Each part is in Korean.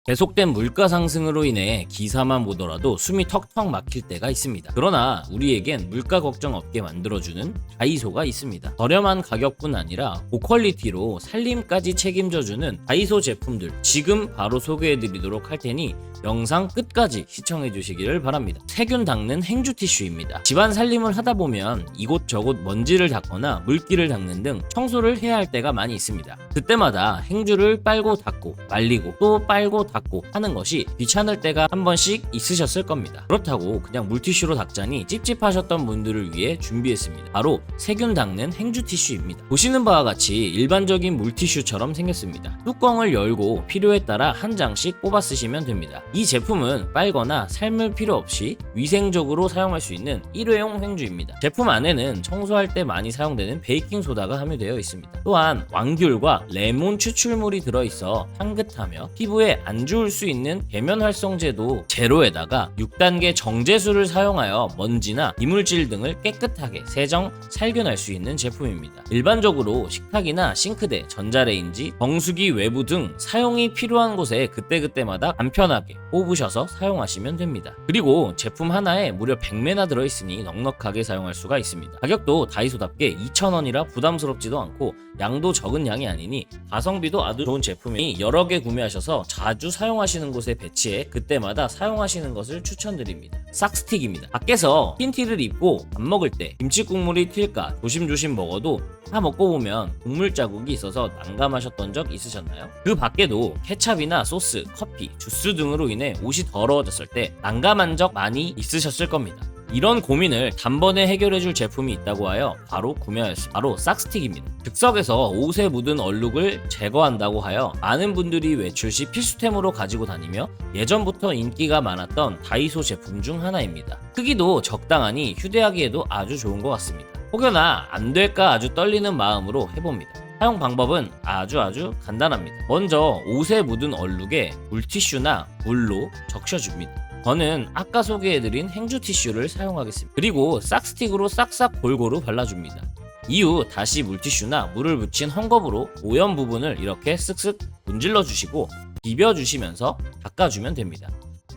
계속된 물가 상승으로 인해 기사만 보더라도 숨이 턱턱 막힐 때가 있습니다. 그러나 우리에겐 물가 걱정 없게 만들어주는 다이소가 있습니다. 저렴한 가격뿐 아니라 고퀄리티로 살림까지 책임져주는 다이소 제품들 지금 바로 소개해드리도록 할 테니 영상 끝까지 시청해주시기를 바랍니다. 세균 닦는 행주 티슈입니다. 집안 살림을 하다 보면 이곳저곳 먼지를 닦거나 물기를 닦는 등 청소를 해야 할 때가 많이 있습니다. 그때마다 행주를 빨고 닦고 말리고 또 빨고 닦고 하는 것이 귀찮을 때가 한 번씩 있으셨을 겁니다. 그렇다고 그냥 물티슈로 닦자니 찝찝하셨던 분들을 위해 준비했습니다. 바로 세균 닦는 행주 티슈입니다. 보시는 바와 같이 일반적인 물티슈처럼 생겼습니다. 뚜껑을 열고 필요에 따라 한 장씩 뽑아 쓰시면 됩니다. 이 제품은 빨거나 삶을 필요 없이 위생적으로 사용할 수 있는 일회용 행주입니다. 제품 안에는 청소할 때 많이 사용되는 베이킹소다가 함유되어 있습니다. 또한 왕귤과 레몬 추출물이 들어있어 향긋하며 피부에 안 좋을 수 있는 계면 활성제도 제로에다가 6단계 정제수를 사용하여 먼지나 이물질 등을 깨끗하게 세정, 살균할 수 있는 제품입니다. 일반적으로 식탁이나 싱크대, 전자레인지, 정수기 외부 등 사용이 필요한 곳에 그때그때마다 간편하게 뽑으셔서 사용하시면 됩니다. 그리고 제품 하나에 무려 100매나 들어있으니 넉넉하게 사용할 수가 있습니다. 가격도 다이소답게 2,000원이라 부담스럽지도 않고 양도 적은 양이 아니니 가성비도 아주 좋은 제품이니 여러 개 구매하셔서 자주 사용하시는 곳에 배치해 그때마다 사용하시는 것을 추천드립니다. 싹스틱입니다. 밖에서 흰티를 입고 밥 먹을 때 김치 국물이 튈까 조심조심 먹어도 다 먹고 보면 국물 자국이 있어서 난감하셨던 적 있으셨나요? 그 밖에도 케찹이나 소스, 커피, 주스 등으로 인해 옷이 더러워졌을 때 난감한 적 많이 있으셨을 겁니다. 이런 고민을 단번에 해결해줄 제품이 있다고 하여 바로 구매하였습니다. 바로 싹스틱입니다. 즉석에서 옷에 묻은 얼룩을 제거한다고 하여 많은 분들이 외출 시 필수템으로 가지고 다니며 예전부터 인기가 많았던 다이소 제품 중 하나입니다. 크기도 적당하니 휴대하기에도 아주 좋은 것 같습니다. 혹여나 안 될까 아주 떨리는 마음으로 해봅니다. 사용 방법은 아주 간단합니다. 먼저 옷에 묻은 얼룩에 물티슈나 물로 적셔줍니다. 저는 아까 소개해드린 행주 티슈를 사용하겠습니다. 그리고 싹스틱으로 싹싹 골고루 발라줍니다. 이후 다시 물티슈나 물을 묻힌 헝겊으로 오염 부분을 이렇게 쓱쓱 문질러 주시고 비벼주시면서 닦아주면 됩니다.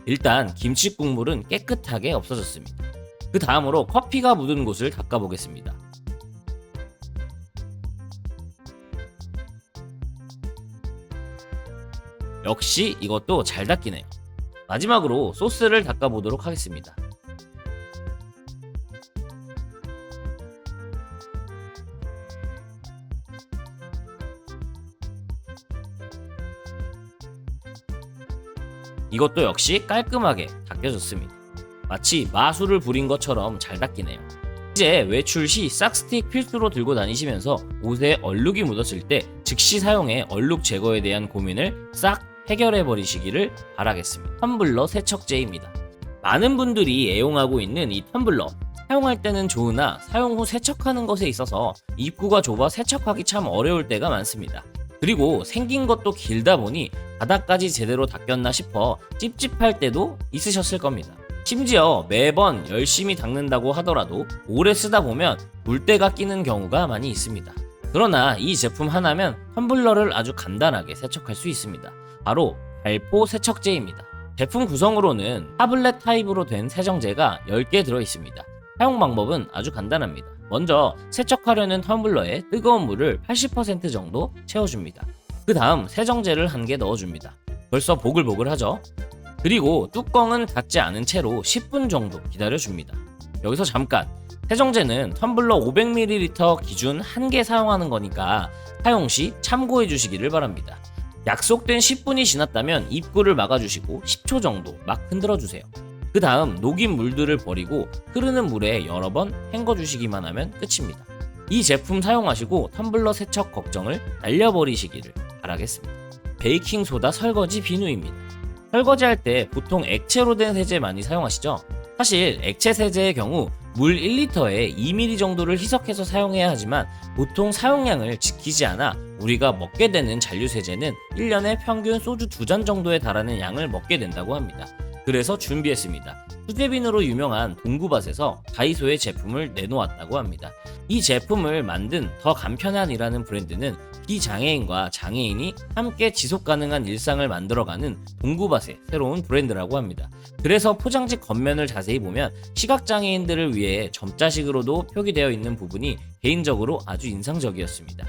일단 김치 국물은 깨끗하게 없어졌습니다. 그 다음으로 커피가 묻은 곳을 닦아보겠습니다. 역시 이것도 잘 닦이네요. 마지막으로 소스를 닦아보도록 하겠습니다. 이것도 역시 깔끔하게 닦여졌습니다. 마치 마술을 부린 것처럼 잘 닦이네요. 이제 외출 시 싹스틱 필수로 들고 다니시면서 옷에 얼룩이 묻었을 때 즉시 사용해 얼룩 제거에 대한 고민을 싹 해결해 버리시기를 바라겠습니다. 텀블러 세척제입니다. 많은 분들이 애용하고 있는 이 텀블러, 사용할 때는 좋으나 사용 후 세척하는 것에 있어서 입구가 좁아 세척하기 참 어려울 때가 많습니다. 그리고 생긴 것도 길다 보니 바닥까지 제대로 닦였나 싶어 찝찝할 때도 있으셨을 겁니다. 심지어 매번 열심히 닦는다고 하더라도 오래 쓰다 보면 물때가 끼는 경우가 많이 있습니다. 그러나 이 제품 하나면 텀블러를 아주 간단하게 세척할 수 있습니다. 바로 발포 세척제입니다. 제품 구성으로는 타블렛 타입으로 된 세정제가 10개 들어있습니다. 사용 방법은 아주 간단합니다. 먼저 세척하려는 텀블러에 뜨거운 물을 80% 정도 채워줍니다. 그 다음 세정제를 한 개 넣어줍니다. 벌써 보글보글하죠? 그리고 뚜껑은 닫지 않은 채로 10분 정도 기다려줍니다. 여기서 잠깐! 세정제는 텀블러 500ml 기준 1개 사용하는 거니까 사용 시 참고해 주시기를 바랍니다. 약속된 10분이 지났다면 입구를 막아주시고 10초 정도 막 흔들어 주세요. 그 다음 녹인 물들을 버리고 흐르는 물에 여러 번 헹궈 주시기만 하면 끝입니다. 이 제품 사용하시고 텀블러 세척 걱정을 날려버리시기를 바라겠습니다. 베이킹소다 설거지 비누입니다. 설거지할 때 보통 액체로 된 세제 많이 사용하시죠? 사실 액체 세제의 경우 물 1리터에 2ml 정도를 희석해서 사용해야 하지만 보통 사용량을 지키지 않아 우리가 먹게 되는 잔류세제는 1년에 평균 소주 2잔 정도에 달하는 양을 먹게 된다고 합니다. 그래서 준비했습니다. 수제비누로 유명한 동구밭에서 다이소의 제품을 내놓았다고 합니다. 이 제품을 만든 더 간편한이라는 브랜드는 비장애인과 장애인이 함께 지속가능한 일상을 만들어가는 동구밭의 새로운 브랜드라고 합니다. 그래서 포장지 겉면을 자세히 보면 시각장애인들을 위해 점자식으로도 표기되어 있는 부분이 개인적으로 아주 인상적이었습니다.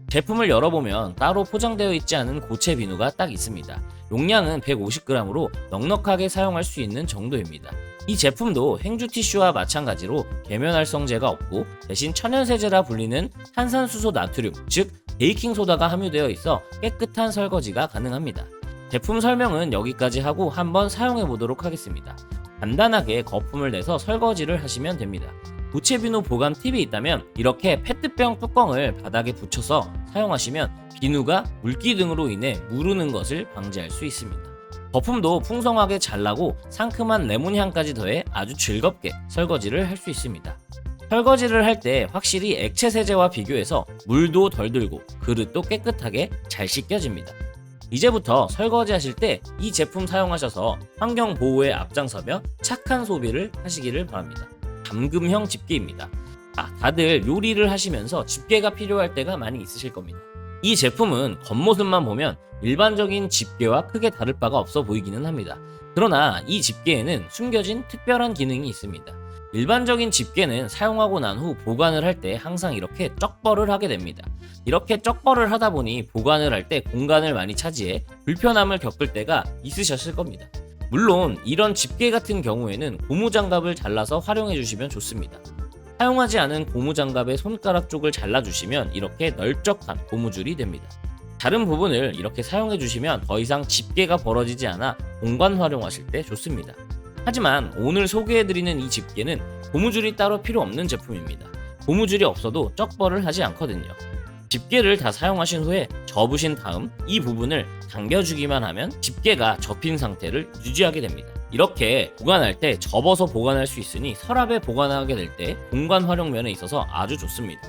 제품을 열어보면 따로 포장되어 있지 않은 고체 비누가 딱 있습니다. 용량은 150g으로 넉넉하게 사용할 수 있는 정도입니다. 이 제품도 행주 티슈와 마찬가지로 계면활성제가 없고 대신 천연세제라 불리는 탄산수소 나트륨, 즉 베이킹소다가 함유되어 있어 깨끗한 설거지가 가능합니다. 제품 설명은 여기까지 하고 한번 사용해 보도록 하겠습니다. 간단하게 거품을 내서 설거지를 하시면 됩니다. 고체 비누 보관 팁이 있다면 이렇게 페트병 뚜껑을 바닥에 붙여서 사용하시면 비누가 물기 등으로 인해 무르는 것을 방지할 수 있습니다. 거품도 풍성하게 잘 나고 상큼한 레몬 향까지 더해 아주 즐겁게 설거지를 할 수 있습니다. 설거지를 할 때 확실히 액체 세제와 비교해서 물도 덜 들고 그릇도 깨끗하게 잘 씻겨집니다. 이제부터 설거지 하실 때 이 제품 사용하셔서 환경 보호에 앞장서며 착한 소비를 하시기를 바랍니다. 잠금형 집게입니다. 다들 요리를 하시면서 집게가 필요할 때가 많이 있으실 겁니다. 이 제품은 겉모습만 보면 일반적인 집게와 크게 다를 바가 없어 보이기는 합니다. 그러나 이 집게에는 숨겨진 특별한 기능이 있습니다. 일반적인 집게는 사용하고 난 후 보관을 할 때 항상 이렇게 쩍벌을 하게 됩니다. 이렇게 쩍벌을 하다 보니 보관을 할 때 공간을 많이 차지해 불편함을 겪을 때가 있으셨을 겁니다. 물론 이런 집게 같은 경우에는 고무장갑을 잘라서 활용해 주시면 좋습니다. 사용하지 않은 고무장갑의 손가락 쪽을 잘라주시면 이렇게 널쩍한 고무줄이 됩니다. 다른 부분을 이렇게 사용해 주시면 더 이상 집게가 벌어지지 않아 공간 활용하실 때 좋습니다. 하지만 오늘 소개해드리는 이 집게는 고무줄이 따로 필요 없는 제품입니다. 고무줄이 없어도 쩍벌을 하지 않거든요. 집게를 다 사용하신 후에 접으신 다음 이 부분을 당겨주기만 하면 집게가 접힌 상태를 유지하게 됩니다. 이렇게 보관할 때 접어서 보관할 수 있으니 서랍에 보관하게 될 때 공간 활용 면에 있어서 아주 좋습니다.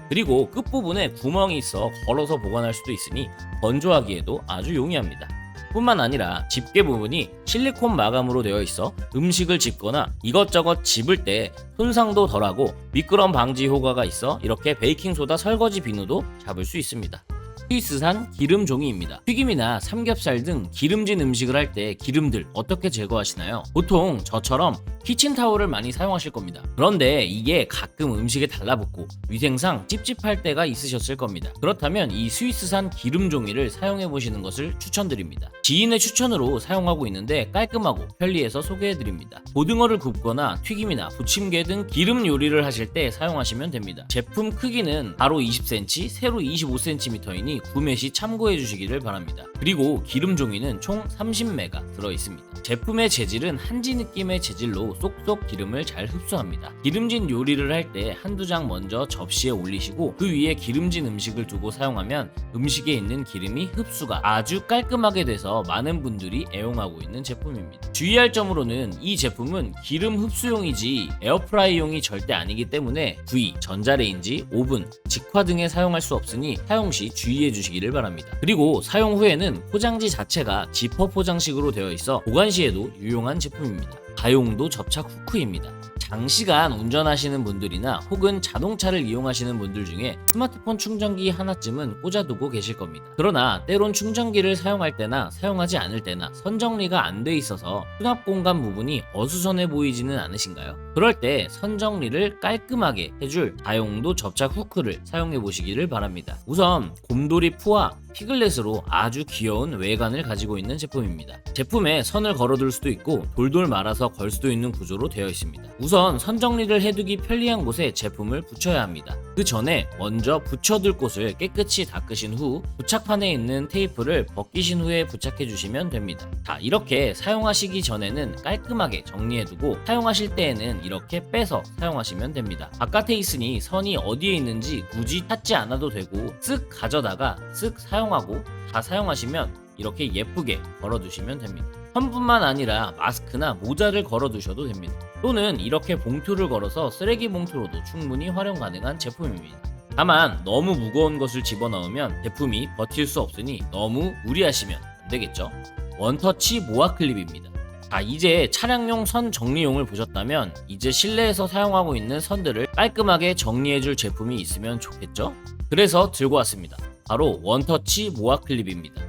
그리고 끝부분에 구멍이 있어 걸어서 보관할 수도 있으니 건조하기에도 아주 용이합니다. 뿐만 아니라 집게 부분이 실리콘 마감으로 되어 있어 음식을 집거나 이것저것 집을 때 손상도 덜하고 미끄럼 방지 효과가 있어 이렇게 베이킹소다 설거지 비누도 잡을 수 있습니다. 스위스산 기름 종이입니다. 튀김이나 삼겹살 등 기름진 음식을 할 때 기름들 어떻게 제거하시나요? 보통 저처럼 키친타올을 많이 사용하실 겁니다. 그런데 이게 가끔 음식에 달라붙고 위생상 찝찝할 때가 있으셨을 겁니다. 그렇다면 이 스위스산 기름 종이를 사용해 보시는 것을 추천드립니다. 지인의 추천으로 사용하고 있는데 깔끔하고 편리해서 소개해드립니다. 고등어를 굽거나 튀김이나 부침개 등 기름 요리를 하실 때 사용하시면 됩니다. 제품 크기는 가로 20cm, 세로 25cm이니 구매 시 참고해 주시기를 바랍니다. 그리고 기름 종이는 총 30매가 들어있습니다. 제품의 재질은 한지 느낌의 재질로 쏙쏙 기름을 잘 흡수합니다. 기름진 요리를 할 때 한두 장 먼저 접시에 올리시고 그 위에 기름진 음식을 두고 사용하면 음식에 있는 기름이 흡수가 아주 깔끔하게 돼서 많은 분들이 애용하고 있는 제품입니다. 주의할 점으로는 이 제품은 기름 흡수용이지 에어프라이용이 절대 아니기 때문에 구이, 전자레인지, 오븐, 직화 등에 사용할 수 없으니 사용 시 주의해 주시기를 바랍니다. 그리고 사용 후에는 포장지 자체가 지퍼 포장식으로 되어 있어 보관 시에도 유용한 제품입니다. 가용도 접착 후크입니다. 장시간 운전하시는 분들이나 혹은 자동차를 이용하시는 분들 중에 스마트폰 충전기 하나쯤은 꽂아두고 계실 겁니다. 그러나 때론 충전기를 사용할 때나 사용하지 않을 때나 선정리가 안 돼 있어서 수납 공간 부분이 어수선해 보이지는 않으신가요? 그럴 때 선정리를 깔끔하게 해줄 다용도 접착 후크를 사용해 보시기를 바랍니다. 우선 곰돌이 푸와 피글렛으로 아주 귀여운 외관을 가지고 있는 제품입니다. 제품에 선을 걸어둘 수도 있고 돌돌 말아서 걸 수도 있는 구조로 되어 있습니다. 우선 선 정리를 해두기 편리한 곳에 제품을 붙여야 합니다. 그 전에 먼저 붙여둘 곳을 깨끗이 닦으신 후 부착판에 있는 테이프를 벗기신 후에 부착해 주시면 됩니다. 자, 이렇게 사용하시기 전에는 깔끔하게 정리해두고 사용하실 때에는 이렇게 빼서 사용하시면 됩니다. 바깥에 있으니 선이 어디에 있는지 굳이 찾지 않아도 되고 쓱 가져다가 쓱 사용하고 다 사용하시면 이렇게 예쁘게 걸어두시면 됩니다. 선뿐만 아니라 마스크나 모자를 걸어두셔도 됩니다. 또는 이렇게 봉투를 걸어서 쓰레기 봉투로도 충분히 활용 가능한 제품입니다. 다만 너무 무거운 것을 집어넣으면 제품이 버틸 수 없으니 너무 무리하시면 안 되겠죠. 원터치 모아 클립입니다. 자, 이제 차량용 선 정리용을 보셨다면 이제 실내에서 사용하고 있는 선들을 깔끔하게 정리해줄 제품이 있으면 좋겠죠? 그래서 들고 왔습니다. 바로 원터치 모아 클립입니다.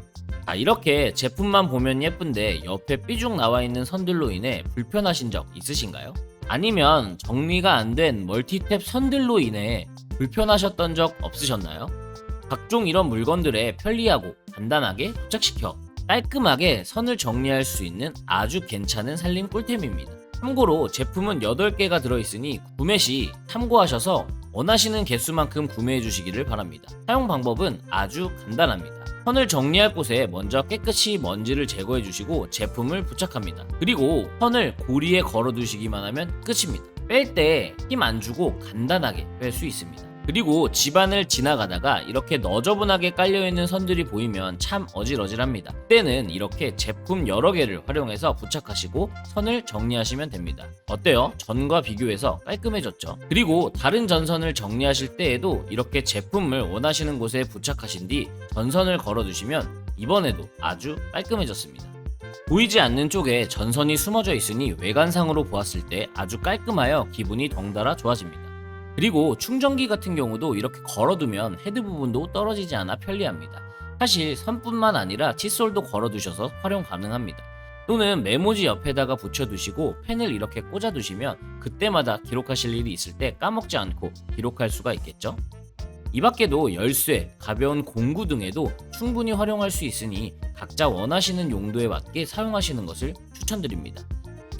이렇게 제품만 보면 예쁜데 옆에 삐죽 나와 있는 선들로 인해 불편하신 적 있으신가요? 아니면 정리가 안 된 멀티탭 선들로 인해 불편하셨던 적 없으셨나요? 각종 이런 물건들에 편리하고 간단하게 도착시켜 깔끔하게 선을 정리할 수 있는 아주 괜찮은 살림 꿀템입니다. 참고로 제품은 8개가 들어있으니 구매 시 참고하셔서 원하시는 개수만큼 구매해 주시기를 바랍니다. 사용 방법은 아주 간단합니다. 선을 정리할 곳에 먼저 깨끗이 먼지를 제거해 주시고 제품을 부착합니다. 그리고 선을 고리에 걸어 두시기만 하면 끝입니다. 뺄 때 힘 안 주고 간단하게 뺄 수 있습니다. 그리고 집안을 지나가다가 이렇게 너저분하게 깔려있는 선들이 보이면 참 어질어질합니다. 그때는 이렇게 제품 여러 개를 활용해서 부착하시고 선을 정리하시면 됩니다. 어때요? 전과 비교해서 깔끔해졌죠? 그리고 다른 전선을 정리하실 때에도 이렇게 제품을 원하시는 곳에 부착하신 뒤 전선을 걸어두시면 이번에도 아주 깔끔해졌습니다. 보이지 않는 쪽에 전선이 숨어져 있으니 외관상으로 보았을 때 아주 깔끔하여 기분이 덩달아 좋아집니다. 그리고 충전기 같은 경우도 이렇게 걸어두면 헤드 부분도 떨어지지 않아 편리합니다. 사실 선뿐만 아니라 칫솔도 걸어두셔서 활용 가능합니다. 또는 메모지 옆에다가 붙여두시고 펜을 이렇게 꽂아두시면 그때마다 기록하실 일이 있을 때 까먹지 않고 기록할 수가 있겠죠? 이 밖에도 열쇠, 가벼운 공구 등에도 충분히 활용할 수 있으니 각자 원하시는 용도에 맞게 사용하시는 것을 추천드립니다.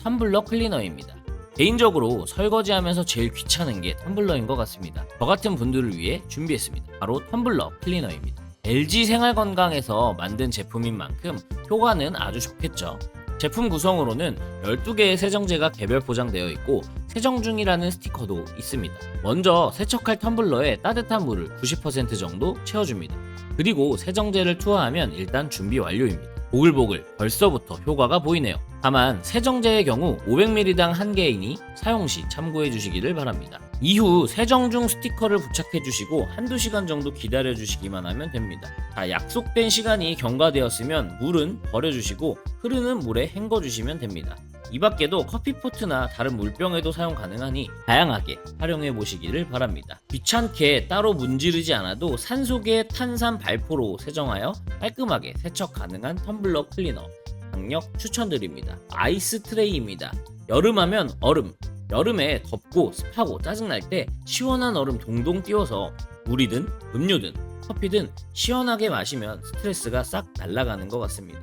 텀블러 클리너입니다. 개인적으로 설거지하면서 제일 귀찮은 게 텀블러인 것 같습니다. 저 같은 분들을 위해 준비했습니다. 바로 텀블러 클리너입니다. LG 생활건강에서 만든 제품인 만큼 효과는 아주 좋겠죠. 제품 구성으로는 12개의 세정제가 개별 포장되어 있고 세정 중이라는 스티커도 있습니다. 먼저 세척할 텀블러에 따뜻한 물을 90% 정도 채워줍니다. 그리고 세정제를 투하하면 일단 준비 완료입니다. 보글보글 벌써부터 효과가 보이네요. 다만 세정제의 경우 500ml당 1개이니 사용 시 참고해 주시기를 바랍니다. 이후 세정 중 스티커를 부착해 주시고 한두 시간 정도 기다려 주시기만 하면 됩니다. 약속된 시간이 경과되었으면 물은 버려 주시고 흐르는 물에 헹궈 주시면 됩니다. 이 밖에도 커피포트나 다른 물병에도 사용 가능하니 다양하게 활용해 보시기를 바랍니다. 귀찮게 따로 문지르지 않아도 산소계 탄산 발포로 세정하여 깔끔하게 세척 가능한 텀블러 클리너 강력 추천드립니다. 아이스 트레이입니다. 여름하면 얼음, 여름에 덥고 습하고 짜증날 때 시원한 얼음 동동 띄워서 물이든 음료든 커피든 시원하게 마시면 스트레스가 싹 날아가는 것 같습니다.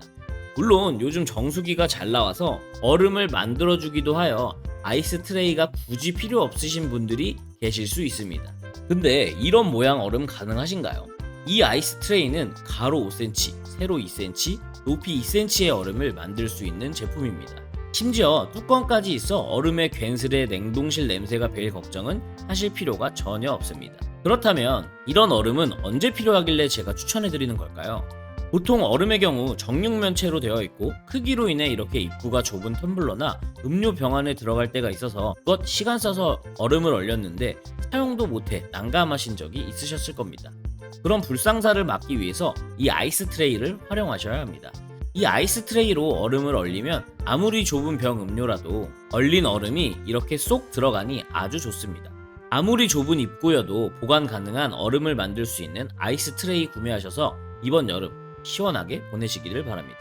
물론 요즘 정수기가 잘 나와서 얼음을 만들어주기도 하여 아이스 트레이가 굳이 필요 없으신 분들이 계실 수 있습니다. 근데 이런 모양 얼음 가능하신가요? 이 아이스 트레이는 가로 5cm, 세로 2cm, 높이 2cm의 얼음을 만들 수 있는 제품입니다. 심지어 뚜껑까지 있어 얼음의 괜스레 냉동실 냄새가 배일 걱정은 하실 필요가 전혀 없습니다. 그렇다면 이런 얼음은 언제 필요하길래 제가 추천해드리는 걸까요? 보통 얼음의 경우 정육면체로 되어 있고 크기로 인해 이렇게 입구가 좁은 텀블러나 음료 병 안에 들어갈 때가 있어서 그것 시간 써서 얼음을 얼렸는데 사용도 못해 난감하신 적이 있으셨을 겁니다. 그런 불상사를 막기 위해서 이 아이스 트레이를 활용하셔야 합니다. 이 아이스 트레이로 얼음을 얼리면 아무리 좁은 병 음료라도 얼린 얼음이 이렇게 쏙 들어가니 아주 좋습니다. 아무리 좁은 입구여도 보관 가능한 얼음을 만들 수 있는 아이스 트레이 구매하셔서 이번 여름 시원하게 보내시기를 바랍니다.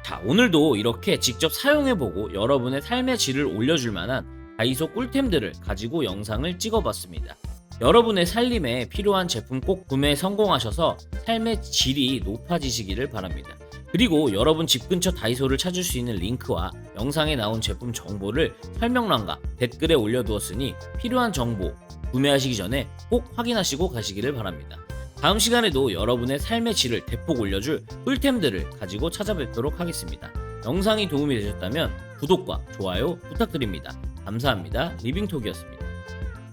자, 오늘도 이렇게 직접 사용해보고 여러분의 삶의 질을 올려줄 만한 다이소 꿀템들을 가지고 영상을 찍어봤습니다. 여러분의 살림에 필요한 제품 꼭 구매 성공하셔서 삶의 질이 높아지시기를 바랍니다. 그리고 여러분 집 근처 다이소를 찾을 수 있는 링크와 영상에 나온 제품 정보를 설명란과 댓글에 올려두었으니 필요한 정보 구매하시기 전에 꼭 확인하시고 가시기를 바랍니다. 다음 시간에도 여러분의 삶의 질을 대폭 올려줄 꿀템들을 가지고 찾아뵙도록 하겠습니다. 영상이 도움이 되셨다면 구독과 좋아요 부탁드립니다. 감사합니다. 리빙톡이었습니다.